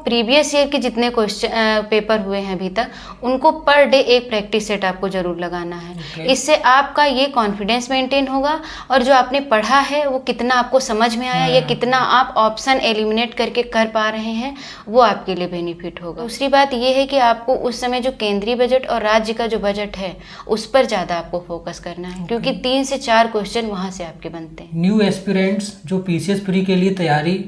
Previous year के जितने question paper हुए हैं अभी तक, उनको पर डे एक प्रैक्टिस सेट आपको जरूर लगाना है। इससे आपका ये कॉन्फिडेंस मेंटेन होगा और जो आपने पढ़ा है वो कितना आपको समझ में आया या कितना आप ऑप्शन एलिमिनेट करके कर पा रहे हैं, वो आपके लिए बेनिफिट होगा। दूसरी बात ये है कि आपको उस समय जो केंद्रीय बजट और राज्य का जो बजट है उस पर ज़्यादा आपको फोकस करना है, क्योंकि 3 से 4 क्वेश्चन वहाँ से आपके बनते हैं। न्यू एस्पिरेंट्स जो पीसीएस प्री के लिए तैयारी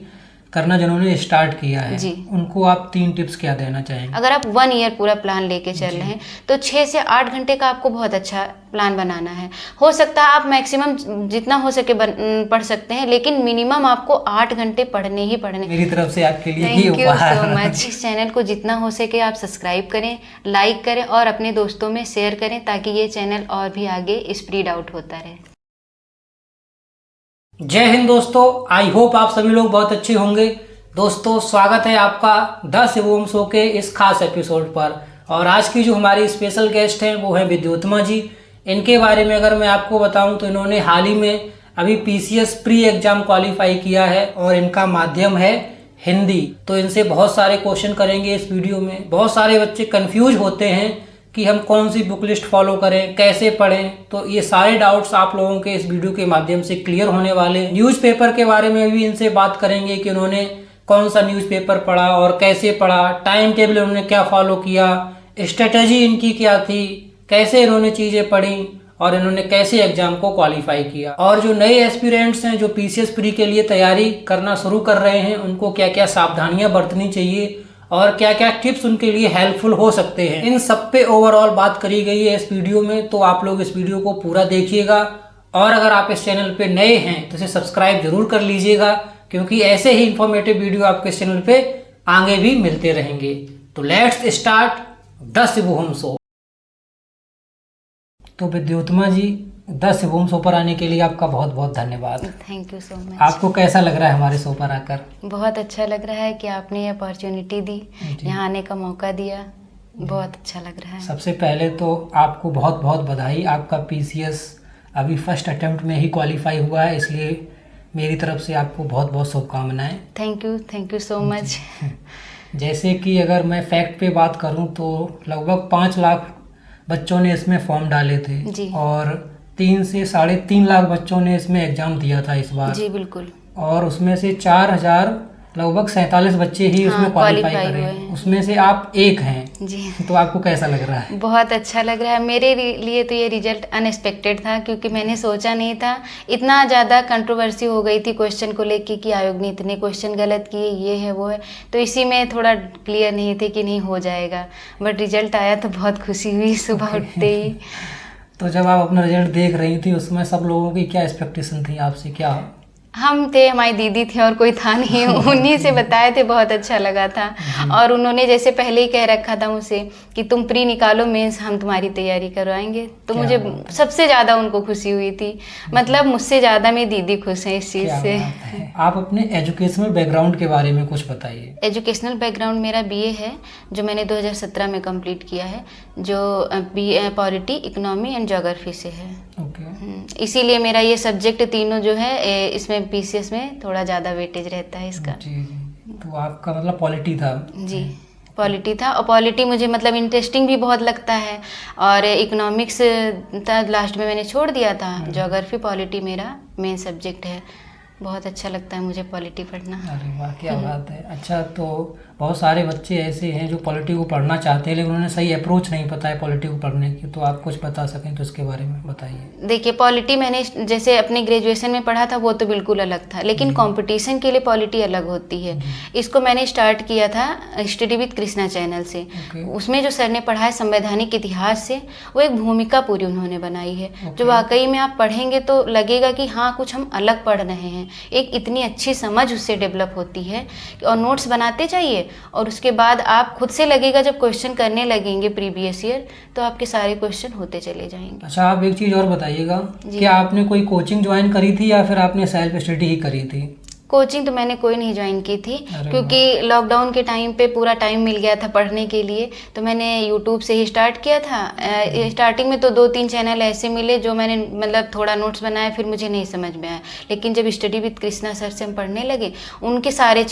करना जिन्होंने स्टार्ट किया है जी, उनको आप 3 टिप्स क्या देना चाहेंगे? अगर आप 1 ईयर पूरा प्लान लेके चल रहे हैं तो 6 से 8 घंटे का आपको बहुत अच्छा प्लान बनाना है। हो सकता है आप मैक्सिमम जितना हो सके पढ़ सकते हैं, लेकिन मिनिमम आपको 8 घंटे पढ़ने ही पढ़ने। मेरी तरफ से आपके लिए ही थैंक यू उपहार। So much. इस चैनल को जितना हो सके आप सब्सक्राइब करें, लाइक करें और अपने दोस्तों में शेयर करें, ताकि ये चैनल और भी आगे स्प्रेड आउट होता रहे। जय हिंद दोस्तों, आई होप आप सभी लोग बहुत अच्छे होंगे। दोस्तों स्वागत है आपका द शिवम शो के इस खास एपिसोड पर। और आज की जो हमारी स्पेशल गेस्ट हैं वो हैं विद्योत्मा जी। इनके बारे में अगर मैं आपको बताऊं तो इन्होंने हाल ही में अभी पीसीएस प्री एग्जाम क्वालिफाई किया है और इनका माध्यम है हिंदी। तो इनसे बहुत सारे क्वेश्चन करेंगे इस वीडियो में। बहुत सारे बच्चे कंफ्यूज होते हैं कि हम कौन सी बुक लिस्ट फॉलो करें, कैसे पढ़ें, तो ये सारे डाउट्स आप लोगों के इस वीडियो के माध्यम से क्लियर होने वाले। न्यूज़पेपर के बारे में भी इनसे बात करेंगे कि उन्होंने कौन सा न्यूज़पेपर पढ़ा और कैसे पढ़ा, टाइम टेबल उन्होंने क्या फॉलो किया, स्ट्रेटजी इनकी क्या थी, कैसे इन्होंने चीज़ें पढ़ी और इन्होंने कैसे एग्जाम को क्वालिफाई किया। और जो नए एस्पिरेंट्स हैं जो पीसीएस प्री के लिए तैयारी करना शुरू कर रहे हैं, उनको क्या क्या सावधानियां बरतनी चाहिए और क्या क्या टिप्स उनके लिए हेल्पफुल हो सकते हैं, इन सब पे ओवरऑल बात करी गई है इस वीडियो में। तो आप लोग इस वीडियो को पूरा देखिएगा और अगर आप इस चैनल पे नए हैं तो इसे सब्सक्राइब जरूर कर लीजिएगा, क्योंकि ऐसे ही इंफॉर्मेटिव वीडियो आपके चैनल पे आगे भी मिलते रहेंगे। तो let's start the Shivam show. तो विद्योत्मा जी, द शिवम शो पर आने के लिए आपका बहुत बहुत धन्यवाद। Thank you so much. आपको कैसा लग रहा है हमारे शो पर आकर? बहुत अच्छा लग रहा है कि आपने ये अपॉर्चुनिटी दी, यहाँ आने का मौका दिया, बहुत अच्छा लग रहा है। सबसे पहले तो आपको बहुत बहुत बधाई। आपका पीसीएस अभी फर्स्ट अटेम्प्ट में ही क्वालिफाई हुआ है, इसलिए मेरी तरफ से आपको बहुत बहुत शुभकामनाएं। Thank you so much. जैसे कि अगर मैं फैक्ट पे बात करूं तो लगभग 5 लाख बच्चों ने इसमें फॉर्म डाले थे जी। और 3 से 3.5 लाख बच्चों ने इसमें एग्जाम दिया था इस बार। जी बिल्कुल। और उसमें से 4000 लगभग 47 बच्चे ही उसमें क्वालिफाई करे, उसमें से आप एक हैं जी। तो आपको कैसा लग रहा है? बहुत अच्छा लग रहा है। मेरे लिए तो ये रिजल्ट अनएक्सपेक्टेड था, क्योंकि मैंने सोचा नहीं था। इतना ज़्यादा कंट्रोवर्सी हो गई थी क्वेश्चन को लेके कि आयोग ने इतने क्वेश्चन गलत किए, ये है वो है, तो इसी में थोड़ा क्लियर नहीं थे कि नहीं हो जाएगा। बट रिजल्ट आया तो बहुत खुशी हुई सुबह उठते ही। तो जब आप अपना रिजल्ट देख रही थी उसमें सब लोगों की क्या एक्सपेक्टेशन थी आपसे? क्या हम थे, हमारी दीदी थी और कोई था नहीं, उन्हीं से बताए थे, बहुत अच्छा लगा था। और उन्होंने जैसे पहले ही कह रखा था मुझसे कि तुम प्री निकालो, मेंस हम तुम्हारी तैयारी करवाएंगे, तो मुझे सबसे ज़्यादा उनको खुशी हुई थी। मतलब मुझसे ज़्यादा मेरी दीदी खुश हैं इस चीज़ से। आप अपने एजुकेशनल बैकग्राउंड के बारे में कुछ बताइए। एजुकेशनल बैकग्राउंड मेरा बीए है, जो मैंने 2017 में कंप्लीट किया है, जो BA polity, economy and geography से है। इसीलिए मेरा ये सब्जेक्ट तीनों जो है इसमें पीसीएस में थोड़ा ज़्यादा वेटेज रहता है इसका। जी। तो आपका मतलब पॉलिटी था? जी पॉलिटी था, और पॉलिटी मुझे मतलब इंटरेस्टिंग भी बहुत लगता है। और इकोनॉमिक्स था लास्ट में मैंने छोड़ दिया था। ज्योग्राफी पॉलिटी मेरा मेन सब्जेक्ट है। बहुत अच्छा लगता है मुझे पॉलिटी पढ़ना। अरे वाह, क्या बात है। अच्छा, तो बहुत सारे बच्चे ऐसे हैं जो पॉलिटी को पढ़ना चाहते हैं लेकिन उन्हें सही अप्रोच नहीं पता है पॉलिटी को पढ़ने की, तो आप कुछ बता सकें तो इसके बारे में बताइए। देखिए, पॉलिटी मैंने जैसे अपने ग्रेजुएशन में पढ़ा था वो तो बिल्कुल अलग था, लेकिन कंपटीशन के लिए पॉलिटी अलग होती है। इसको मैंने स्टार्ट किया था स्टडी विद कृष्णा चैनल से। उसमें जो सर ने पढ़ाया संवैधानिक इतिहास से, वो एक भूमिका पूरी उन्होंने बनाई है, जो वाकई में आप पढ़ेंगे तो लगेगा कि हाँ कुछ हम अलग पढ़ रहे हैं। एक इतनी अच्छी समझ उससे डेवलप होती है। और नोट्स बनाते जाइए, और उसके बाद आप खुद से लगेगा जब क्वेश्चन करने लगेंगे प्रीवियस ईयर, तो आपके सारे क्वेश्चन होते चले जाएंगे। अच्छा, आप एक चीज़ और बताइएगा, क्या आपने कोई कोचिंग ज्वाइन करी थी या फिर आपने सेल्फ स्टडी ही करी थी? कोचिंग तो मैंने कोई नहीं ज्वाइन की थी, अरे क्योंकि लॉकडाउन के टाइम पे पूरा टाइम मिल गया था पढ़ने के लिए, तो मैंने यूट्यूब से ही स्टार्ट किया था। स्टार्टिंग में तो 2-3 चैनल ऐसे मिले जो मैंने मतलब थोड़ा नोट्स बनाया, फिर मुझे नहीं समझ में आया। लेकिन जब स्टडी विद कृष्णा सर से हम पढ़ने लगे, उनके सारे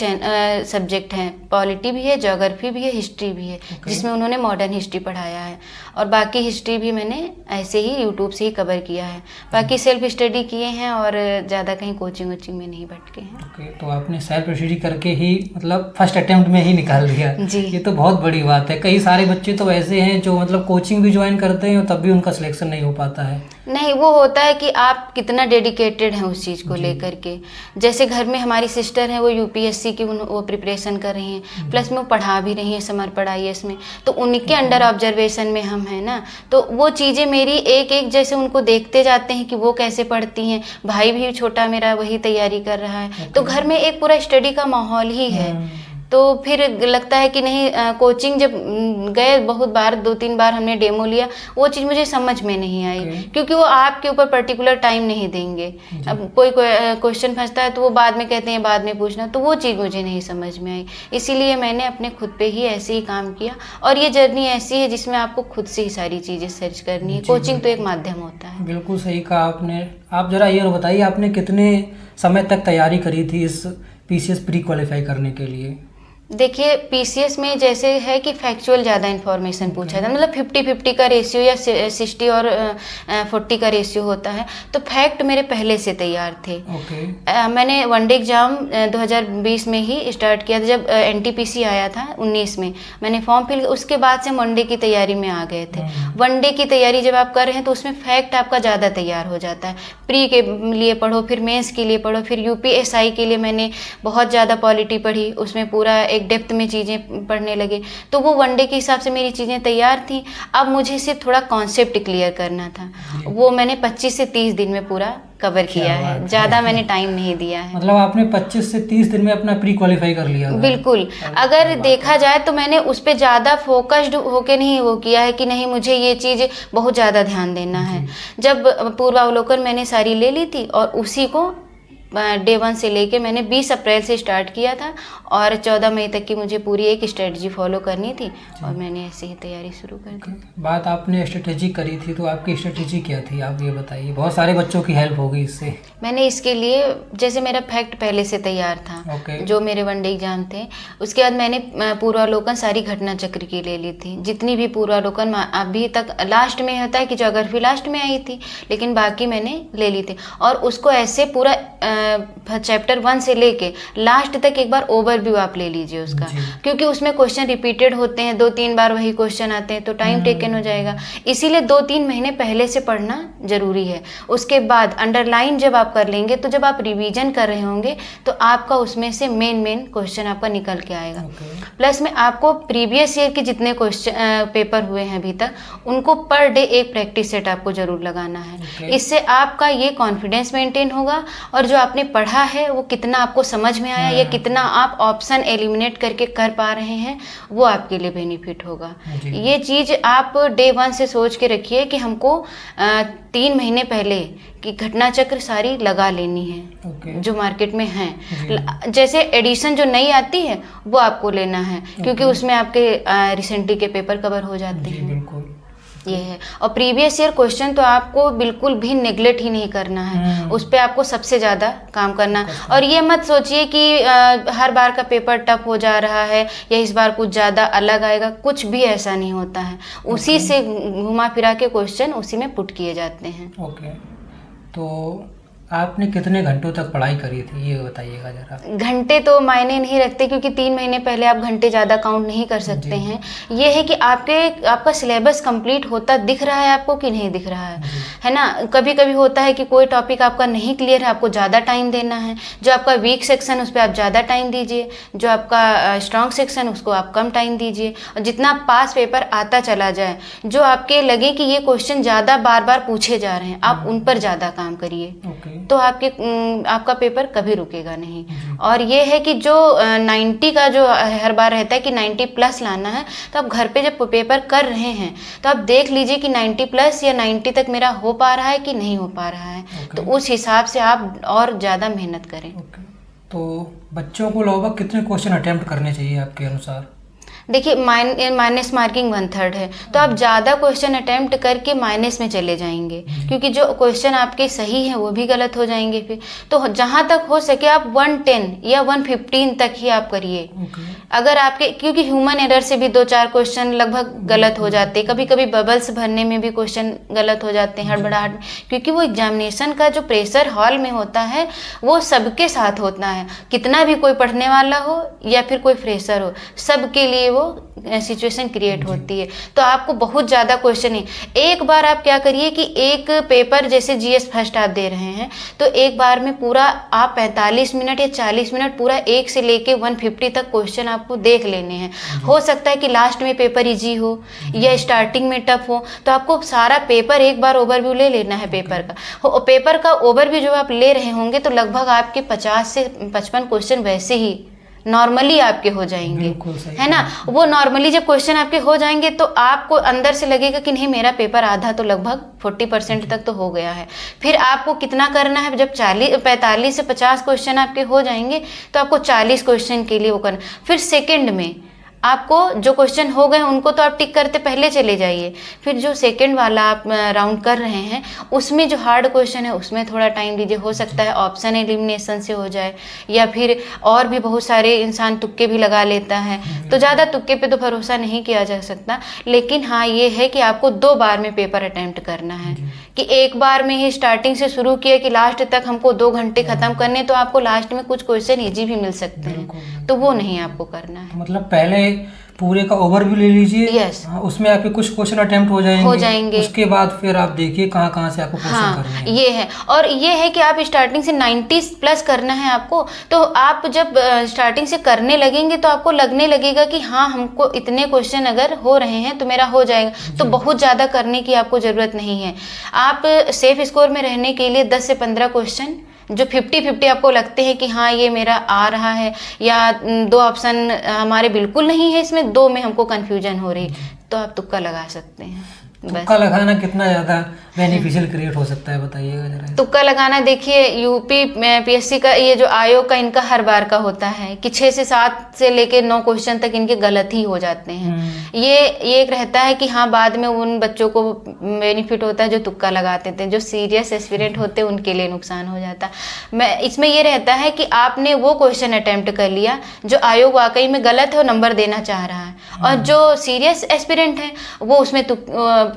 सब्जेक्ट हैं, पॉलिटी भी है, ज्योग्राफी भी है, हिस्ट्री भी है, जिसमें उन्होंने मॉडर्न हिस्ट्री पढ़ाया है, और बाकी हिस्ट्री भी मैंने ऐसे ही यूट्यूब से ही कवर किया है। बाकी सेल्फ स्टडी किए हैं और ज़्यादा कहीं कोचिंग वोचिंग में नहीं भटके हैं। तो आपने सेल्फ स्टडी करके ही मतलब फर्स्ट अटेम्प्ट में ही निकाल दिया जी। ये तो बहुत बड़ी बात है। कई सारे बच्चे तो ऐसे हैं जो मतलब कोचिंग भी ज्वाइन करते हैं और तब भी उनका सिलेक्शन नहीं हो पाता है। नहीं, वो होता है कि आप कितना डेडिकेटेड हैं उस चीज़ को लेकर के। जैसे घर में हमारी सिस्टर हैं, वो यूपीएससी की वो प्रिपरेशन कर रही हैं, प्लस में वो पढ़ा भी रही हैं समर IAS में, तो उनके अंडर ऑब्जर्वेशन में हम हैं ना, तो वो चीज़ें मेरी एक एक जैसे उनको देखते जाते हैं कि वो कैसे पढ़ती हैं। भाई भी छोटा मेरा वही तैयारी कर रहा है, तो घर में एक पूरा स्टडी का माहौल ही है। तो फिर लगता है कि नहीं, कोचिंग जब गए बहुत बार, 2-3 बार हमने डेमो लिया, वो चीज़ मुझे समझ में नहीं आई, क्योंकि वो आपके ऊपर पर्टिकुलर टाइम नहीं देंगे। अब कोई क्वेश्चन फंसता है तो वो बाद में कहते हैं बाद में पूछना, तो वो चीज़ मुझे नहीं समझ में आई। इसीलिए मैंने अपने खुद पे ही ऐसे ही काम किया, और ये जर्नी ऐसी है जिसमें आपको खुद से ही सारी चीज़ें सर्च करनी है। कोचिंग तो एक माध्यम होता है। बिल्कुल सही कहा आपने। आप जरा ये बताइए, आपने कितने समय तक तैयारी करी थी इस PCS प्री क्वालिफाई करने के लिए? देखिए, PCS में जैसे है कि फैक्चुअल ज़्यादा इन्फॉर्मेशन पूछा था, मतलब 50-50 का रेशियो या 60 और 40 का रेशियो होता है, तो फैक्ट मेरे पहले से तैयार थे। मैंने वनडे एग्ज़ाम 2020 में ही स्टार्ट किया था, जब NTPC आया था 19 में मैंने फॉर्म फिल, उसके बाद से वनडे की तैयारी में आ गए थे। वनडे की तैयारी जब आप कर रहे हैं तो उसमें फैक्ट आपका ज़्यादा तैयार हो जाता है। प्री के लिए पढ़ो, फिर मेंस के लिए पढ़ो, फिर UPSI के लिए मैंने बहुत ज़्यादा पॉलिटी पढ़ी, उसमें पूरा एक डेप्थ में चीज़ें पढ़ने लगे, तो वो वनडे के हिसाब से मेरी चीज़ें तैयार थी। अब मुझे सिर्फ थोड़ा कॉन्सेप्ट क्लियर करना था, वो मैंने 25 से 30 दिन में पूरा कवर किया है, ज़्यादा मैंने टाइम नहीं दिया है। मतलब आपने 25 से 30 दिन में अपना प्री क्वालिफाई कर लिया? बिल्कुल। अगर देखा जाए तो मैंने उस पर ज़्यादा फोकस्ड होके नहीं वो किया है कि नहीं मुझे ये चीज़ बहुत ज़्यादा ध्यान देना है। जब पूर्वावलोकन मैंने सारी ले ली थी, और उसी को डे 1 से लेके मैंने 20 अप्रैल से स्टार्ट किया था, और 14 मई तक की मुझे पूरी एक स्ट्रेटजी फॉलो करनी थी, और मैंने ऐसे ही तैयारी शुरू कर दी। बात आपने स्ट्रेटजी करी थी, तो आपकी स्ट्रेटजी क्या थी, आप ये बताइए। बहुत सारे बच्चों की हेल्प होगी इससे। मैंने इसके लिए, जैसे मेरा फैक्ट पहले से तैयार था, जो मेरे वनडे एग्जाम थे, उसके बाद मैंने पूर्वावलोकन सारी घटना चक्र की ले ली थी, जितनी भी पूर्वावलोकन अभी तक। लास्ट में होता है कि ज्योग्राफी लास्ट में आई थी, लेकिन बाकी मैंने ले ली थी, और उसको ऐसे पूरा चैप्टर 1 से लेके लास्ट तक एक बार ओवरव्यू आप ले लीजिए उसका, क्योंकि उसमें क्वेश्चन रिपीटेड होते हैं, 2-3 बार वही क्वेश्चन आते हैं, तो टाइम टेकन हो जाएगा। इसीलिए 2-3 महीने पहले से पढ़ना जरूरी है। उसके बाद अंडरलाइन जब आप कर लेंगे, तो जब आप रिवीजन कर रहे होंगे तो आपका उसमें से मेन क्वेश्चन आपका निकल के आएगा। प्लस में आपको प्रीवियस ईयर के जितने क्वेश्चन पेपर हुए हैं अभी तक, उनको पर डे एक प्रैक्टिस सेट आपको जरूर लगाना है। इससे आपका ये कॉन्फिडेंस मेंटेन होगा, और जो आपने पढ़ा है वो कितना आपको समझ में आया, या कितना आप ऑप्शन एलिमिनेट करके कर पा रहे हैं, वो आपके लिए बेनिफिट होगा। ये चीज़ आप डे 1 से सोच के रखिए कि हमको 3 महीने पहले की घटना चक्र सारी लगा लेनी है, जो मार्केट में है। जैसे एडिशन जो नई आती है वो आपको लेना है, क्योंकि उसमें आपके रिसेंटली के पेपर कवर हो जाते हैं। ये है। और प्रीवियस ईयर क्वेश्चन तो आपको बिल्कुल भी नेग्लेक्ट ही नहीं करना है, उस पर आपको सबसे ज़्यादा काम करना। और ये मत सोचिए कि हर बार का पेपर टफ हो जा रहा है या इस बार कुछ ज़्यादा अलग आएगा, कुछ भी ऐसा नहीं होता है। उसी से घुमा फिरा के क्वेश्चन उसी में पुट किए जाते हैं। तो आपने कितने घंटों तक पढ़ाई करी थी, ये बताइएगा जरा। घंटे तो मायने नहीं रखते, क्योंकि 3 महीने पहले आप घंटे ज़्यादा काउंट नहीं कर सकते हैं। ये है कि आपका सिलेबस कंप्लीट होता दिख रहा है आपको कि नहीं दिख रहा है ना। कभी कभी होता है कि कोई टॉपिक आपका नहीं क्लियर है, आपको ज़्यादा टाइम देना है। जो आपका वीक सेक्शन उस पर आप ज़्यादा टाइम दीजिए, जो आपका स्ट्रॉन्ग सेक्शन उसको आप कम टाइम दीजिए। और जितना पास पेपर आता चला जाए, जो आपके लगे कि ये क्वेश्चन ज़्यादा बार बार पूछे जा रहे हैं, आप उन पर ज़्यादा काम करिए, तो आपका पेपर कभी रुकेगा नहीं। और ये है कि जो 90 का जो हर बार रहता है कि 90+ लाना है, तो आप घर पे जब पेपर कर रहे हैं तो आप देख लीजिए कि 90+ या 90 तक मेरा हो पा रहा है कि नहीं हो पा रहा है। तो उस हिसाब से आप और ज़्यादा मेहनत करें। तो बच्चों को लगभग कितने क्वेश्चन अटेम्प्ट करने चाहिए आपके अनुसार? देखिए माइनस मार्किंग 1/3 है, तो आप ज़्यादा क्वेश्चन अटेम्प्ट करके माइनस में चले जाएंगे, क्योंकि जो क्वेश्चन आपके सही हैं वो भी गलत हो जाएंगे फिर। तो जहाँ तक हो सके आप 110 या 115 तक ही आप करिए। अगर आपके, क्योंकि ह्यूमन एरर से भी 2-4 क्वेश्चन लगभग गलत हो जाते हैं, कभी कभी बबल्स भरने में भी क्वेश्चन गलत हो जाते हैं हड़बड़ाहट में, क्योंकि वो एग्जामिनेशन का जो प्रेशर हॉल में होता है वो सबके साथ होता है, कितना भी कोई पढ़ने वाला हो या फिर कोई फ्रेशर हो, सबके लिए वो सिचुएशन क्रिएट होती है। तो आपको बहुत ज़्यादा क्वेश्चन है, एक बार आप क्या करिए कि एक पेपर जैसे जीएस फर्स्ट आप दे रहे हैं तो एक बार में पूरा आप 45 मिनट या 40 मिनट पूरा 1 से लेके 150 तक क्वेश्चन आपको देख लेने हैं। हो सकता है कि लास्ट में पेपर इजी हो या स्टार्टिंग में टफ हो, तो आपको सारा पेपर एक बार ओवरव्यू ले लेना है पेपर का। पेपर का ओवरव्यू जब आप ले रहे होंगे तो लगभग आपके 50 से 55 क्वेश्चन वैसे ही नॉर्मली आपके हो जाएंगे, है ना। वो नॉर्मली जब क्वेश्चन आपके हो जाएंगे तो आपको अंदर से लगेगा कि नहीं मेरा पेपर आधा तो लगभग 40% तक तो हो गया है। फिर आपको कितना करना है, जब 45 से 50 क्वेश्चन आपके हो जाएंगे तो आपको 40 क्वेश्चन के लिए वो करना। फिर सेकेंड में आपको जो क्वेश्चन हो गए उनको तो आप टिक करते पहले चले जाइए, फिर जो सेकंड वाला आप राउंड कर रहे हैं उसमें जो हार्ड क्वेश्चन है उसमें थोड़ा टाइम दीजिए। हो सकता है ऑप्शन एलिमिनेशन से हो जाए, या फिर और भी बहुत सारे इंसान तुक्के भी लगा लेता है, तो ज़्यादा तुक्के पे तो भरोसा नहीं किया जा सकता। लेकिन हाँ ये है कि आपको 2 बार में पेपर अटेम्प्ट करना है, कि एक बार में ही स्टार्टिंग से शुरू किया कि लास्ट तक हमको 2 घंटे खत्म करने, तो आपको लास्ट में कुछ क्वेश्चन इजी भी मिल सकते हैं, तो वो नहीं आपको करना है। मतलब पहले पूरे का ओवरव्यू ले लीजिए। यस। उसमें आपके कुछ क्वेश्चन अटेम्प्ट हो जाएंगे। उसके बाद फिर आप देखिए कहाँ कहाँ से आपको क्वेश्चन करने हैं। ये है, और ये है कि आप स्टार्टिंग से 90 प्लस करना है आपको, तो आप जब स्टार्टिंग से करने लगेंगे तो आपको लगने लगेगा कि हाँ हमको इतने क्वेश्चन अगर हो रहे हैं तो मेरा हो जाएगा, तो बहुत ज़्यादा करने की आपको ज़रूरत नहीं है। आप सेफ स्कोर में रहने के लिए 10 से 15 क्वेश्चन जो 50-50 आपको लगते हैं कि हाँ ये मेरा आ रहा है, या 2 ऑप्शन हमारे बिल्कुल नहीं है, इसमें 2 में हमको कन्फ्यूजन हो रही, तो आप तुक्का लगा सकते हैं। तुक्का लगाना कितना ज़्यादा बेनिफिशियल क्रिएट हो सकता है, बताइएगा जरा। तुक्का लगाना, देखिए यूपी पीएससी का ये जो आयोग का इनका हर बार का होता है कि 6 से 7 से लेके 9 क्वेश्चन तक इनके गलत ही हो जाते हैं। ये एक रहता है कि हाँ बाद में उन बच्चों को बेनिफिट होता है जो तुक्का लगाते थे, जो सीरियस एस्पिरेंट होते हैं उनके लिए नुकसान हो जाता। इसमें ये रहता है कि आपने वो क्वेश्चन अटेम्प्ट कर लिया जो आयोग वाकई में गलत है और नंबर देना चाह रहा है, और जो सीरियस एस्पिरेंट है वो उसमें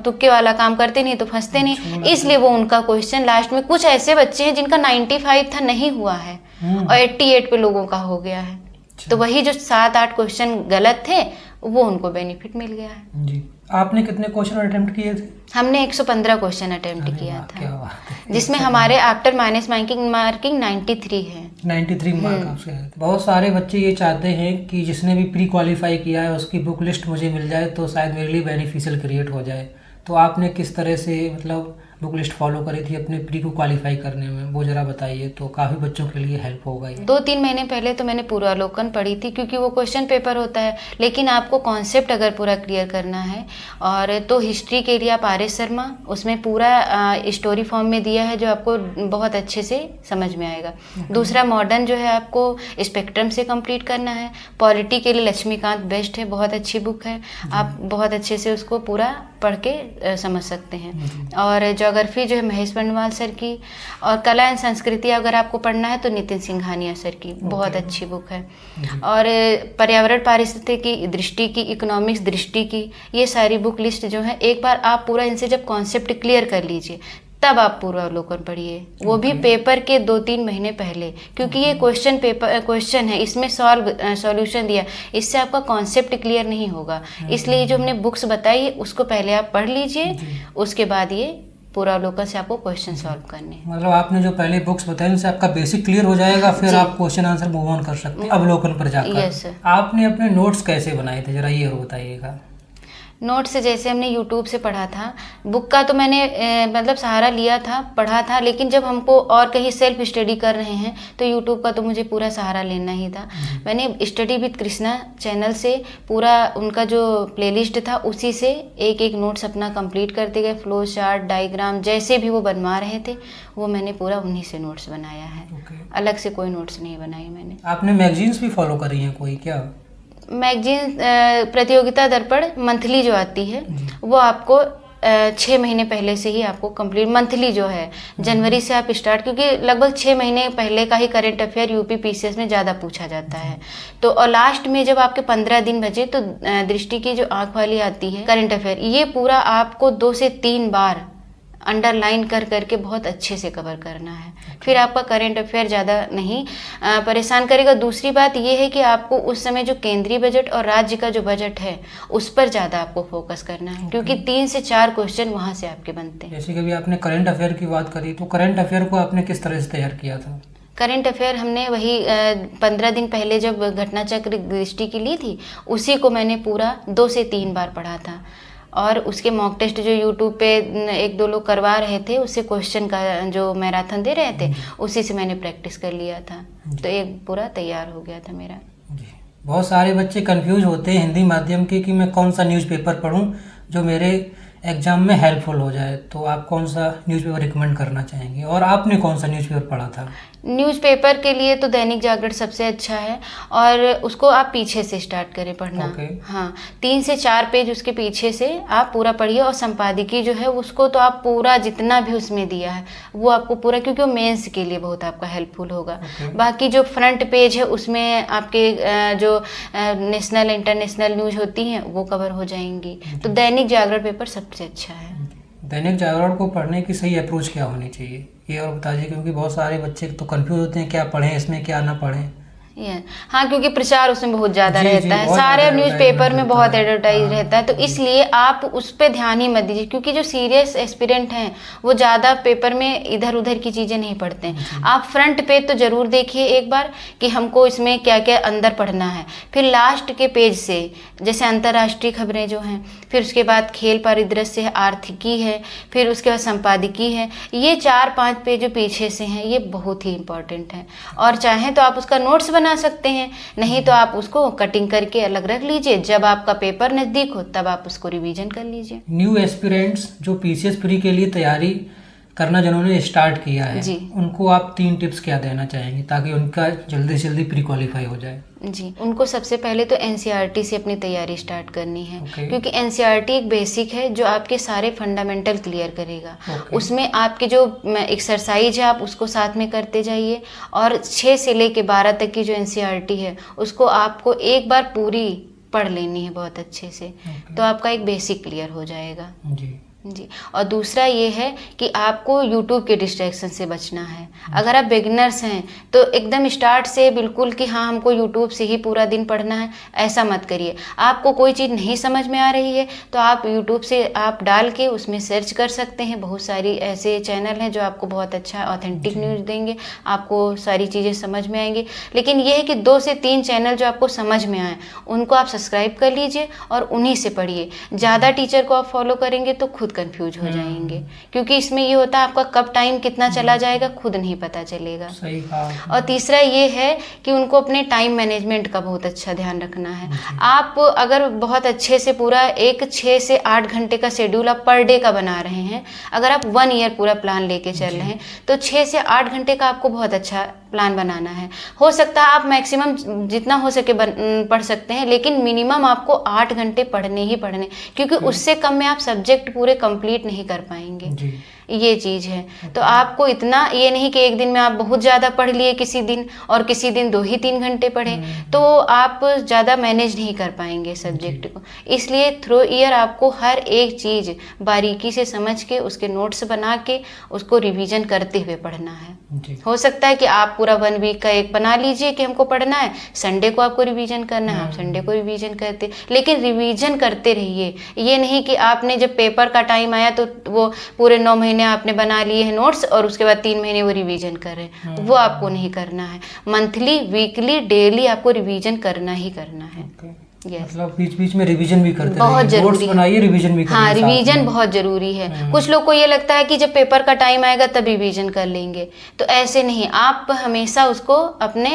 तुक्के वाला काम करते नहीं तो फंसते नहीं, इसलिए वो उनका क्वेश्चन लास्ट में, कुछ ऐसे बच्चे हैं जिनका 95 था नहीं हुआ है और 88 पे लोगों का हो गया है, तो वही जो 7-8 क्वेश्चन गलत थे वो उनको बेनिफिट मिल गया है। जी। आपने कितने क्वेश्चन अटेम्प्ट किए थे? हमने 115 क्वेश्चन अटेम्प्ट किया था, जिसमें हमारे आफ्टर माइनस मार्किंग 93 है। 93 मार्क आपसे है। बहुत सारे बच्चे ये चाहते हैं कि जिसने भी प्री क्वालिफाई किया है उसकी बुक लिस्ट मुझे मिल जाए तो शायद मेरे लिए बेनिफिशियल क्रिएट हो जाए, तो आपने किस तरह से मतलब बुक लिस्ट फॉलो करी थी अपने प्री को क्वालिफाई करने में, वो जरा बताइए, तो काफ़ी बच्चों के लिए हेल्प होगा ये। 2-3 महीने पहले तो मैंने पूर्वालोकन पढ़ी थी, क्योंकि वो क्वेश्चन पेपर होता है, लेकिन आपको कॉन्सेप्ट अगर पूरा क्लियर करना है और तो हिस्ट्री के लिए आप आर.एस. शर्मा, उसमें पूरा स्टोरी फॉर्म में दिया है जो आपको बहुत अच्छे से समझ में आएगा। दूसरा मॉडर्न जो है आपको स्पेक्ट्रम से कंप्लीट करना है। पॉलिटी के लिए लक्ष्मीकांत बेस्ट है, बहुत अच्छी बुक है, आप बहुत अच्छे से उसको पूरा पढ़ के समझ सकते हैं। और ज्योग्राफी जो है महेश बंडवाल सर की, और कला एंड संस्कृति अगर आपको पढ़ना है तो नितिन सिंघानिया सर की बहुत अच्छी बुक है। और पर्यावरण पारिस्थितिकी की दृष्टि की, इकोनॉमिक्स दृष्टि की, ये सारी बुक लिस्ट जो है एक बार आप पूरा इनसे जब कॉन्सेप्ट क्लियर कर लीजिए तब आप पूर्वावलोकन पढ़िए, वो भी पेपर के 2-3 महीने पहले, क्योंकि ये क्वेश्चन है, इसमें सॉल्यूशन दिया, इससे आपका कॉन्सेप्ट क्लियर नहीं होगा। इसलिए जो हमने बुक्स बताई उसको पहले आप पढ़ लीजिए, उसके बाद ये पूर्वावलोकन से आपको क्वेश्चन सॉल्व करने हैं। मतलब आपने जो पहले बुक्स बताई उनसे आपका बेसिक क्लियर हो जाएगा, फिर आप क्वेश्चन आंसर मूव ऑन कर सकते हैं अवलोकन पर जाकर। Yes sir. आपने अपने नोट्स कैसे बनाए थे, जरा ये बताइएगा। नोट्स जैसे हमने यूट्यूब से पढ़ा था, बुक का तो मैंने मतलब सहारा लिया था, पढ़ा था, लेकिन जब हमको और कहीं सेल्फ स्टडी कर रहे हैं तो यूट्यूब का तो मुझे पूरा सहारा लेना ही था। मैंने स्टडी विद कृष्णा चैनल से पूरा उनका जो प्लेलिस्ट था उसी से एक एक नोट्स अपना कंप्लीट करते गए, फ्लो चार्ट, डायग्राम जैसे भी वो बनवा रहे थे वो मैंने पूरा उन्हीं से नोट्स बनाया है। अलग से कोई नोट्स नहीं बनाए मैंने। आपने मैगजीन्स भी फॉलो करी हैं कोई क्या? मैगजीन प्रतियोगिता दर्पण मंथली जो आती है वो आपको 6 महीने पहले से ही आपको कंप्लीट, मंथली जो है जनवरी से आप स्टार्ट, क्योंकि लगभग 6 महीने पहले का ही करंट अफेयर यूपी पीसीएस में ज़्यादा पूछा जाता है। तो और लास्ट में जब आपके 15 दिन बचे तो दृष्टि की जो आँख वाली आती है करंट अफेयर, ये पूरा आपको 2 से 3 बार अंडरलाइन कर करके बहुत अच्छे से कवर करना है, फिर आपका करंट अफेयर ज़्यादा नहीं परेशान करेगा। दूसरी बात ये है कि आपको उस समय जो केंद्रीय बजट और राज्य का जो बजट है उस पर ज़्यादा आपको फोकस करना है, क्योंकि 3 से 4 क्वेश्चन वहाँ से आपके बनते हैं। जैसे कि अभी आपने करंट अफेयर की बात करी, तो करंट अफेयर को आपने किस तरह से तैयार किया था? करंट अफेयर हमने वही 15 दिन पहले जब घटना चक्र दृष्टि की ली थी उसी को मैंने पूरा 2 से 3 बार पढ़ा था, और उसके मॉक टेस्ट जो यूट्यूब पे 1-2 लोग करवा रहे थे उससे क्वेश्चन का जो मैराथन दे रहे थे उसी से मैंने प्रैक्टिस कर लिया था, तो एक पूरा तैयार हो गया था मेरा। बहुत सारे बच्चे कंफ्यूज होते हैं हिंदी माध्यम के कि मैं कौन सा न्यूज़पेपर पढूं जो मेरे एग्जाम में हेल्पफुल हो जाए, तो आप कौन सा न्यूज़पेपर रिकमेंड करना चाहेंगे और आपने कौन सा न्यूज़पेपर पढ़ा था? न्यूज़पेपर के लिए तो दैनिक जागरण सबसे अच्छा है, और उसको आप पीछे से स्टार्ट करें पढ़ना। हाँ, 3 से 4 पेज उसके पीछे से आप पूरा पढ़िए, और संपादकीय जो है उसको तो आप पूरा जितना भी उसमें दिया है वो आपको पूरा, क्योंकि वो मेंस के लिए बहुत आपका हेल्पफुल होगा। बाकी जो फ्रंट पेज है उसमें आपके जो नेशनल इंटरनेशनल न्यूज होती हैं वो कवर हो जाएंगी, तो दैनिक जागरण पेपर सबसे अच्छा है। दैनिक जागरण को पढ़ने की सही अप्रोच क्या होनी चाहिए ये और बताइए, क्योंकि बहुत सारे बच्चे तो कंफ्यूज होते हैं क्या पढ़ें इसमें क्या ना पढ़ें। हाँ, क्योंकि प्रचार उसमें बहुत ज़्यादा रहता है, सारे न्यूज़पेपर में बहुत एडवर्टाइज रहता है, तो इसलिए आप उस पर ध्यान ही मत दीजिए, क्योंकि जो सीरियस एस्पिरेंट हैं वो ज़्यादा पेपर में इधर उधर की चीज़ें नहीं पढ़ते हैं। आप फ्रंट पेज तो ज़रूर देखिए एक बार कि हमको इसमें क्या क्या अंदर पढ़ना है, फिर लास्ट के पेज से जैसे अंतर्राष्ट्रीय खबरें जो हैं, फिर उसके बाद खेल परिदृश्य है, आर्थिकी है, फिर उसके बाद संपादकीय है, ये 4-5 पेज जो पीछे से हैं ये बहुत ही इंपॉर्टेंट है। और चाहें तो आप उसका नोट्स बना सकते हैं, नहीं तो आप उसको कटिंग करके अलग रख लीजिए, जब आपका पेपर नज़दीक हो तब आप उसको रिवीजन कर लीजिए। न्यू एस्पिरेंट्स जो पीसीएस प्री के लिए तैयारी करना जिन्होंने स्टार्ट किया है जी, उनको आप 3 टिप्स क्या देना चाहेंगे ताकि उनका जल्दी से जल्दी प्री क्वालिफाई हो जाए? जी, उनको सबसे पहले तो एनसीईआरटी से अपनी तैयारी स्टार्ट करनी है, क्योंकि एनसीईआरटी एक बेसिक है जो आपके सारे फंडामेंटल क्लियर करेगा। उसमें आपके जो एक्सरसाइज है आप उसको साथ में करते जाइए, और 6 से लेके 12 तक की जो एनसीईआरटी है उसको आपको एक बार पूरी पढ़ लेनी है बहुत अच्छे से, तो आपका एक बेसिक क्लियर हो जाएगा। जी, और दूसरा ये है कि आपको यूट्यूब के डिस्ट्रैक्शन से बचना है। अगर आप बिगिनर्स हैं तो एकदम स्टार्ट से बिल्कुल कि हाँ हमको यूट्यूब से ही पूरा दिन पढ़ना है, ऐसा मत करिए। आपको कोई चीज़ नहीं समझ में आ रही है तो आप यूट्यूब से आप डाल के उसमें सर्च कर सकते हैं, बहुत सारी ऐसे चैनल हैं जो आपको बहुत अच्छा ऑथेंटिक न्यूज़ देंगे, आपको सारी चीज़ें समझ में आएंगी। लेकिन ये है कि 2 से 3 चैनल जो आपको समझ में आए उनको आप सब्सक्राइब कर लीजिए और उन्हीं से पढ़िए। ज़्यादा टीचर को आप फॉलो करेंगे तो खुद कंफ्यूज हो जाएंगे, क्योंकि इसमें ये होता है आपका कब टाइम कितना चला जाएगा खुद नहीं पता चलेगा। सही कहा। और तीसरा ये है कि उनको अपने टाइम मैनेजमेंट का बहुत अच्छा ध्यान रखना है। आप अगर बहुत अच्छे से पूरा एक 6 से 8 घंटे का शेड्यूल आप पर डे का बना रहे हैं, अगर आप 1 ईयर पूरा प्लान लेके चल रहे हैं तो 6 से 8 घंटे का आपको बहुत अच्छा प्लान बनाना है। हो सकता है आप मैक्सिमम जितना हो सके पढ़ सकते हैं, लेकिन मिनिमम आपको 8 घंटे पढ़ने ही पढ़ने, क्योंकि उससे कम में आप सब्जेक्ट पूरे कंप्लीट नहीं कर पाएंगे। ये चीज़ है, तो आपको इतना ये नहीं कि एक दिन में आप बहुत ज़्यादा पढ़ लिए किसी दिन और किसी दिन 2 ही 3 घंटे पढ़े, तो आप ज़्यादा मैनेज नहीं कर पाएंगे सब्जेक्ट को। इसलिए थ्रू ईयर आपको हर एक चीज़ बारीकी से समझ के उसके नोट्स बना के उसको रिवीजन करते हुए पढ़ना है। हो सकता है कि आप पूरा 1 वीक का एक बना लीजिए कि हमको पढ़ना है, संडे को आपको रिवीजन करना है, आप संडे को रिवीजन करते, लेकिन रिवीजन करते रहिए। ये नहीं कि आपने जब पेपर का टाइम आया तो वो पूरे 9 महीने आपने बना लिए हैं नोट्स और उसके बाद 3 महीने वो रिवीजन कर रहे हैं, वो आपको नहीं करना है। मंथली, वीकली, डेली आपको रिवीजन करना ही करना है। Yes. मतलब बीच बीच में रिवीजन भी करते बहुत रहिए, नोट्स जरूरी है। बनाइए, रिवीजन भी करिए हाँ, साथ रिवीजन में। बहुत जरूरी है। कुछ लोग को ये लगता है कि जब पेपर का टाइम आएगा तब रिवीजन कर लेंगे, तो ऐसे नहीं, आप हमेशा उसको अपने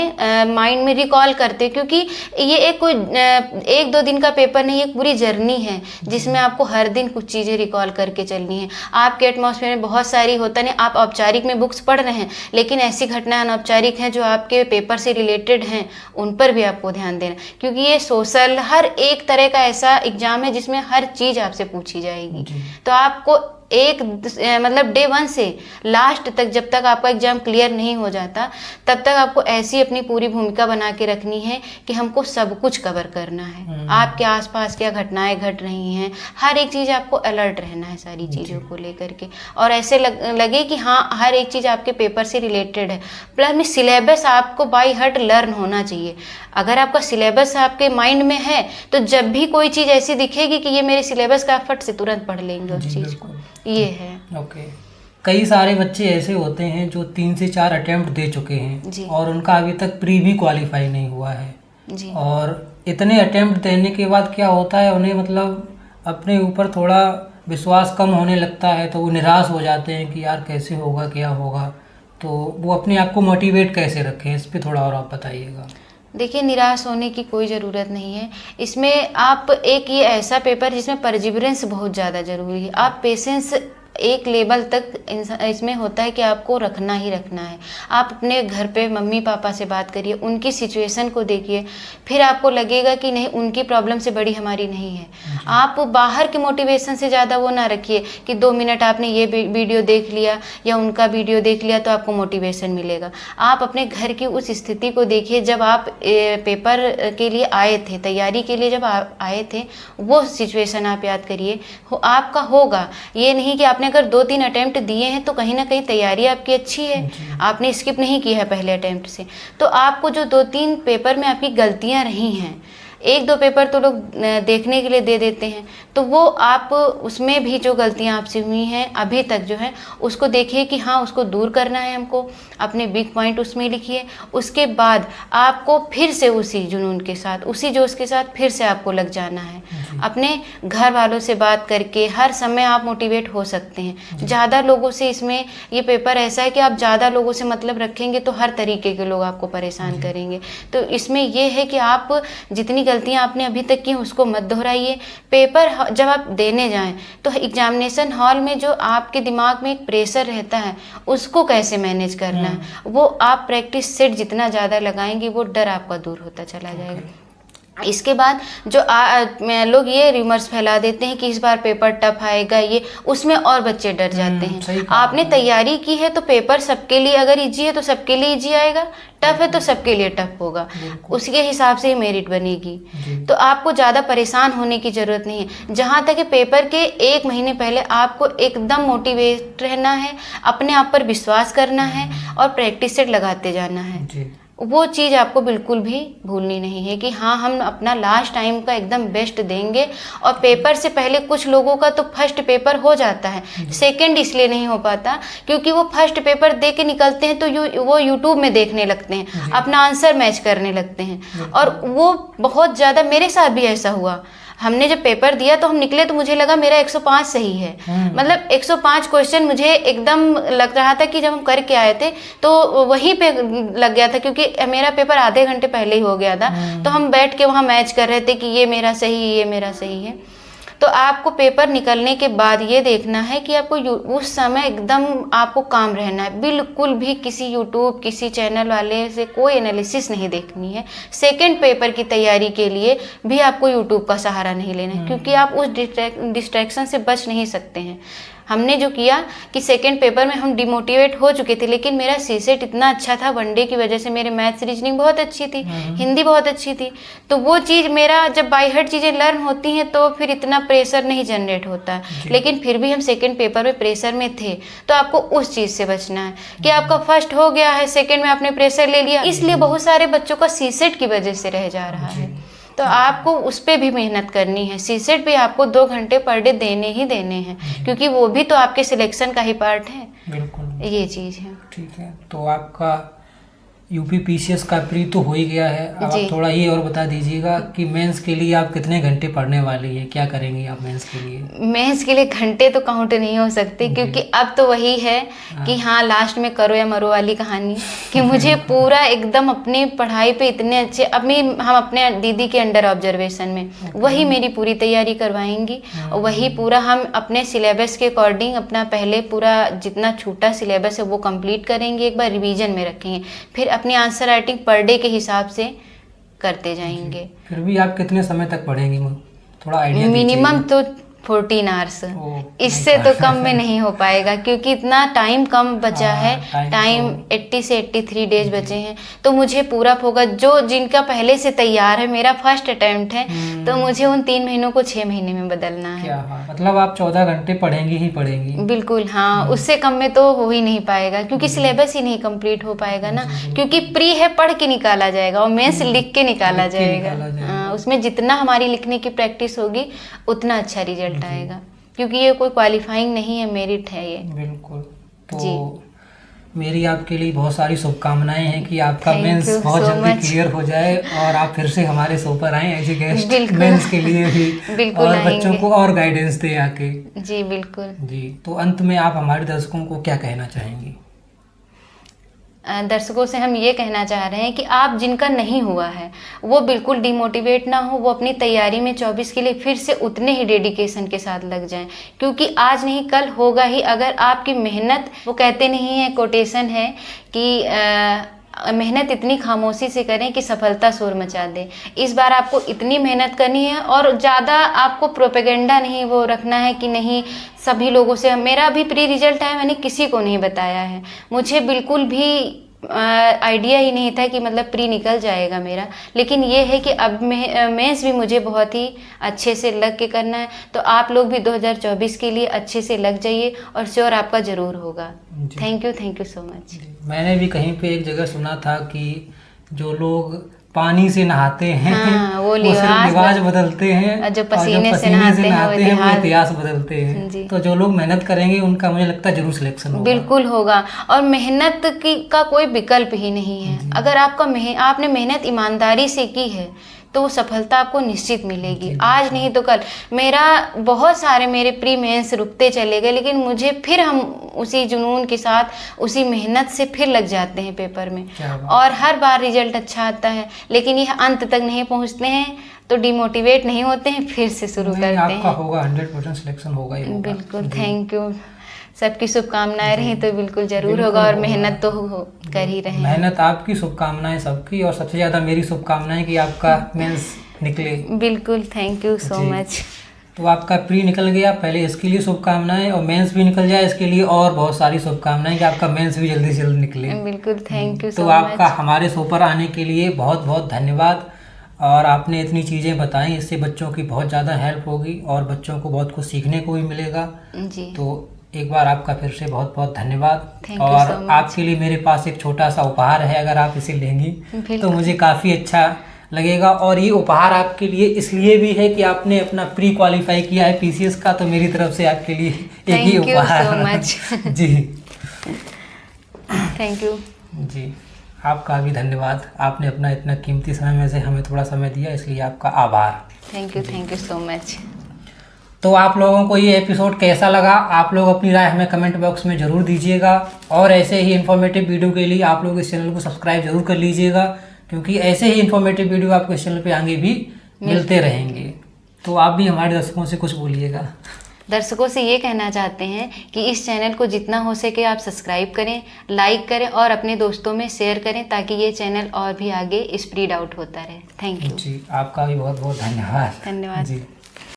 माइंड में रिकॉल करते, क्योंकि ये एक कोई 1-2 दिन का पेपर नहीं, एक पूरी जर्नी है जिसमें आपको हर दिन कुछ चीज़ें रिकॉल करके चलनी है। आपके एटमॉस्फेयर में बहुत सारी होता नहीं, आप औपचारिक में बुक्स पढ़ रहे हैं, लेकिन ऐसी घटनाएं अनौपचारिक हैं जो आपके पेपर से रिलेटेड हैं, उन पर भी आपको ध्यान देना, क्योंकि ये सोशल हर एक तरह का ऐसा एग्जाम है जिसमें हर चीज़ आपसे पूछी जाएगी। तो आपको मतलब डे 1 से लास्ट तक, जब तक आपका एग्जाम क्लियर नहीं हो जाता, तब तक आपको ऐसी अपनी पूरी भूमिका बना के रखनी है कि हमको सब कुछ कवर करना है। आपके आसपास क्या घटनाएं घट रही हैं, हर एक चीज़ आपको अलर्ट रहना है सारी चीज़ों को लेकर के, और ऐसे लगे कि हाँ हर एक चीज़ आपके पेपर से रिलेटेड है। प्लस में सिलेबस आपको बाय हार्ट लर्न होना चाहिए। अगर आपका सिलेबस आपके माइंड में है तो जब भी कोई चीज़ ऐसी दिखेगी कि ये मेरे सिलेबस का, फट से तुरंत पढ़ लेंगे उस चीज़ को। ये है। ओके। कई सारे बच्चे ऐसे होते हैं जो 3 से 4 अटेम्प्ट दे चुके हैं और उनका अभी तक प्री भी क्वालिफाई नहीं हुआ है जी। और इतने अटेम्प्ट देने के बाद क्या होता है, उन्हें मतलब अपने ऊपर थोड़ा विश्वास कम होने लगता है, तो वो निराश हो जाते हैं कि यार कैसे होगा, क्या होगा। तो वो अपने आप को मोटिवेट कैसे रखें, इस पर थोड़ा और आप बताइएगा। देखिए, निराश होने की कोई ज़रूरत नहीं है। इसमें आप एक ये ऐसा पेपर जिसमें परसिवरेंस बहुत ज़्यादा ज़रूरी है। आप पेशेंस एक लेवल तक इसमें होता है कि आपको रखना ही रखना है। आप अपने घर पे मम्मी पापा से बात करिए, उनकी सिचुएशन को देखिए, फिर आपको लगेगा कि नहीं, उनकी प्रॉब्लम से बड़ी हमारी नहीं है। आप बाहर के मोटिवेशन से ज़्यादा वो ना रखिए कि 2 मिनट आपने ये वीडियो देख लिया या उनका वीडियो देख लिया तो आपको मोटिवेशन मिलेगा। आप अपने घर की उस स्थिति को देखिए, जब आप पेपर के लिए आए थे, तैयारी के लिए जब आप आए थे, वो सिचुएशन आप याद करिए, आपका होगा। ये नहीं कि आपने अगर 2-3 अटेम्प्ट दिए हैं तो कहीं ना कहीं तैयारी आपकी अच्छी है, आपने स्किप नहीं किया है पहले अटेम्प्ट से, तो आपको जो 2-3 पेपर में आपकी गलतियां रही हैं, 1-2 पेपर तो लोग देखने के लिए दे देते हैं, तो वो आप उसमें भी जो गलतियां आपसे हुई हैं अभी तक जो है उसको देखिए कि हाँ उसको दूर करना है हमको, अपने वीक पॉइंट उसमें लिखिए। उसके बाद आपको फिर से उसी जुनून के साथ, उसी जोश के साथ फिर से आपको लग जाना है। अपने घर वालों से बात करके हर समय आप मोटिवेट हो सकते हैं। ज़्यादा लोगों से, इसमें ये पेपर ऐसा है कि आप ज़्यादा लोगों से मतलब रखेंगे तो हर तरीके के लोग आपको परेशान करेंगे। तो इसमें ये है कि आप जितनी गलतियां आपने अभी तक की उसको मत दोहराइए। पेपर जब आप देने जाएं तो एग्जामिनेशन हॉल में जो आपके दिमाग में एक प्रेशर रहता है उसको कैसे मैनेज करना है, वो आप प्रैक्टिस सेट जितना ज़्यादा लगाएंगे वो डर आपका दूर होता चला जाएगा। इसके बाद जो लोग ये रूमर्स फैला देते हैं कि इस बार पेपर टफ आएगा, ये उसमें और बच्चे डर जाते हैं। आपने तैयारी की है तो पेपर सबके लिए, अगर इजी है तो सबके लिए इजी आएगा, टफ है तो सबके लिए टफ होगा, उसके हिसाब से ही मेरिट बनेगी। तो आपको ज़्यादा परेशान होने की ज़रूरत नहीं है। जहाँ तक पेपर के 1 महीने पहले आपको एकदम मोटिवेट रहना है, अपने आप पर विश्वास करना है और प्रैक्टिस सेट लगाते जाना है। वो चीज़ आपको बिल्कुल भी भूलनी नहीं है कि हाँ हम अपना लास्ट टाइम का एकदम बेस्ट देंगे। और पेपर से पहले कुछ लोगों का तो फर्स्ट पेपर हो जाता है, सेकंड इसलिए नहीं हो पाता क्योंकि वो फर्स्ट पेपर दे के निकलते हैं तो वो यूट्यूब में देखने लगते हैं, अपना आंसर मैच करने लगते हैं, और वो बहुत ज़्यादा, मेरे साथ भी ऐसा हुआ। हमने जब पेपर दिया तो हम निकले तो मुझे लगा मेरा 105 सही है, मतलब 105 क्वेश्चन मुझे एकदम लग रहा था कि जब हम करके आए थे तो वहीं पे लग गया था, क्योंकि मेरा पेपर आधे घंटे पहले ही हो गया था। तो हम बैठ के वहाँ मैच कर रहे थे कि ये मेरा सही है, ये मेरा सही है। तो आपको पेपर निकलने के बाद ये देखना है कि आपको उस समय एकदम आपको काम रहना है, बिल्कुल भी किसी यूट्यूब, किसी चैनल वाले से कोई एनालिसिस नहीं देखनी है। सेकंड पेपर की तैयारी के लिए भी आपको यूट्यूब का सहारा नहीं लेना है, क्योंकि आप उस डिस्ट्रैक्शन से बच नहीं सकते हैं। हमने जो किया कि सेकंड पेपर में हम डिमोटिवेट हो चुके थे, लेकिन मेरा सीसेट इतना अच्छा था, वनडे की वजह से मेरे मैथ्स रीजनिंग बहुत अच्छी थी, हिंदी बहुत अच्छी थी, तो वो चीज़ मेरा जब बाय हार्ट चीज़ें लर्न होती हैं तो फिर इतना प्रेशर नहीं जनरेट होता। लेकिन फिर भी हम सेकंड पेपर में प्रेशर में थे, तो आपको उस चीज़ से बचना है कि आपका फर्स्ट हो गया है, सेकेंड में आपने प्रेशर ले लिया, इसलिए बहुत सारे बच्चों का सीसेट की वजह से रह जा रहा है। तो आपको उस पर भी मेहनत करनी है। सीसेट भी आपको 2 घंटे पर डे देने ही देने हैं, क्योंकि वो भी तो आपके सिलेक्शन का ही पार्ट है। बिल्कुल, ये चीज़ है। ठीक है, तो आपका यूपी पीसीएस का प्री तो हो ही गया है, अब आप थोड़ा ये और बता दीजिएगा कि मेंस के लिए आप कितने घंटे पढ़ने वाली है, क्या करेंगी आप मेंस के लिए? मेंस के लिए घंटे तो काउंट नहीं हो सकते, क्योंकि अब तो वही है कि हाँ लास्ट में करो या मरो वाली कहानी, कि मुझे पूरा एकदम अपनी पढ़ाई पे इतने अच्छे, हम अपने दीदी के अंडर ऑब्जर्वेशन में वही मेरी पूरी तैयारी करवाएंगी, और वही पूरा हम अपने सिलेबस के अकॉर्डिंग अपना पहले पूरा जितना छोटा सिलेबस है वो कंप्लीट करेंगे, एक बार रिवीजन में रखेंगे, फिर अपनी आंसर राइटिंग पर डे के हिसाब से करते जाएंगे। फिर भी आप कितने समय तक पढ़ेंगी, थोड़ा आइडिया मिनिमम तो 14 आवर्स, इससे तो कम में नहीं हो पाएगा, क्योंकि इतना टाइम कम बचा है, टाइम 80 से 83 डेज बचे हैं, तो मुझे पूरा फोकस, जो जिनका पहले से तैयार है, मेरा फर्स्ट अटेम्प्ट है, तो मुझे उन 3 महीनों को 6 महीने में बदलना है। मतलब आप 14 घंटे पढ़ेंगी ही पढ़ेंगी? बिल्कुल हाँ, उससे कम में तो हो ही नहीं पाएगा, क्योंकि सिलेबस ही नहीं कंप्लीट हो पाएगा ना, क्योंकि प्री है पढ़ के निकाला जाएगा और मेंस लिख के निकाला जाएगा। उसमें जितना हमारी लिखने की प्रैक्टिस होगी उतना अच्छा रिजल्ट आएगा, क्योंकि ये कोई क्वालिफाइंग नहीं है, मेरिट है ये। बिल्कुल। तो मेरी आपके लिए बहुत सारी शुभकामनाएं हैं कि आपका मेंस बहुत जल्दी क्लियर हो जाए और आप फिर से हमारे शो पर आएं एज ए गेस्ट मेंस के लिए भी, और बच्चों को और गाइडेंस दें आके। जी बिल्कुल जी। तो अंत में आप हमारे दर्शकों को क्या कहना चाहेंगी? दर्शकों से हम ये कहना चाह रहे हैं कि आप जिनका नहीं हुआ है वो बिल्कुल डिमोटिवेट ना हो, वो अपनी तैयारी में 24 के लिए फिर से उतने ही डेडिकेशन के साथ लग जाएं, क्योंकि आज नहीं कल होगा ही, अगर आपकी मेहनत, वो कहते नहीं है, कोटेशन है कि मेहनत इतनी खामोशी से करें कि सफलता शोर मचा दे। इस बार आपको इतनी मेहनत करनी है, और ज़्यादा आपको प्रोपेगेंडा नहीं वो रखना है कि नहीं सभी लोगों से, मेरा भी प्री रिजल्ट है, मैंने किसी को नहीं बताया है, मुझे बिल्कुल भी आइडिया ही नहीं था कि मतलब प्री निकल जाएगा मेरा, लेकिन ये है कि अब मेंस भी मुझे बहुत ही अच्छे से लग के करना है, तो आप लोग भी 2024 के लिए अच्छे से लग जाइए और श्योर आपका ज़रूर होगा। Thank you so much. मैंने भी कहीं पे एक जगह सुना था कि जो लोग पानी से नहाते हैं वो लिबास बदलते हैं, जो पसीने से नहाते हैं वो इतिहास बदलते हैं। तो जो लोग मेहनत करेंगे उनका मुझे लगता है जरूर सिलेक्शन होगा। बिल्कुल होगा, और मेहनत का कोई विकल्प ही नहीं है। अगर आपने मेहनत ईमानदारी से की है तो वो सफलता आपको निश्चित मिलेगी, आज नहीं तो कल। बहुत सारे मेरे प्री मेंस रुकते चले गए, लेकिन मुझे फिर हम उसी जुनून के साथ उसी मेहनत से फिर लग जाते हैं पेपर में, और हर बार रिजल्ट अच्छा आता है, लेकिन ये अंत तक नहीं पहुंचते हैं तो डिमोटिवेट नहीं होते हैं, फिर से शुरू करते हैं। आपका होगा, 100% सिलेक्शन होगा ही होगा। बिल्कुल, थैंक यू। सबकी शुभकामनाएं रही तो बिल्कुल जरूर होगा, और मेहनत तो कर ही रहे हैं। मेहनत आपकी, शुभकामनाएं सबकी, और सबसे ज़्यादा मेरी शुभकामनाएं कि आपका मेंस निकले। बिल्कुल, थैंक यू सो मच। तो आपका प्री निकल गया, पहले इसके लिए शुभकामनाएं, और मेंस भी निकल जाए इसके लिए और बहुत सारी शुभकामनाएं कि आपका मेंस भी जल्दी से जल्दी निकले। बिल्कुल, थैंक यू सो मच। तो आपका हमारे शो पर आने के लिए बहुत बहुत धन्यवाद, और आपने इतनी चीज़ें बताई, इससे बच्चों की बहुत ज़्यादा हेल्प होगी और बच्चों को बहुत कुछ सीखने को भी मिलेगा जी। तो एक बार आपका फिर से बहुत बहुत धन्यवाद, और आपके लिए मेरे पास एक छोटा सा उपहार है, अगर आप इसे लेंगी तो मुझे काफ़ी अच्छा लगेगा। और ये उपहार आपके लिए इसलिए भी है कि आपने अपना प्री क्वालिफाई किया है पीसीएस का, तो मेरी तरफ से आपके लिए एक ही उपहार जी। थैंक यू जी। आपका भी धन्यवाद, आपने अपना इतना कीमती समय में से हमें थोड़ा समय दिया, इसलिए आपका आभार। Thank you so much. तो आप लोगों को ये एपिसोड कैसा लगा, आप लोग अपनी राय हमें कमेंट बॉक्स में ज़रूर दीजिएगा, और ऐसे ही इन्फॉर्मेटिव वीडियो के लिए आप लोग इस चैनल को सब्सक्राइब जरूर कर लीजिएगा, क्योंकि ऐसे ही इन्फॉर्मेटिव वीडियो आपको इस चैनल पे आगे भी मिलते रहेंगे। तो आप भी हमारे दर्शकों से कुछ बोलिएगा। दर्शकों से ये कहना चाहते हैं कि इस चैनल को जितना हो सके आप सब्सक्राइब करें, लाइक करें और अपने दोस्तों में शेयर करें, ताकि ये चैनल और भी आगे स्प्रेड आउट होता रहे। थैंक यू जी। आपका भी बहुत बहुत धन्यवाद। जी।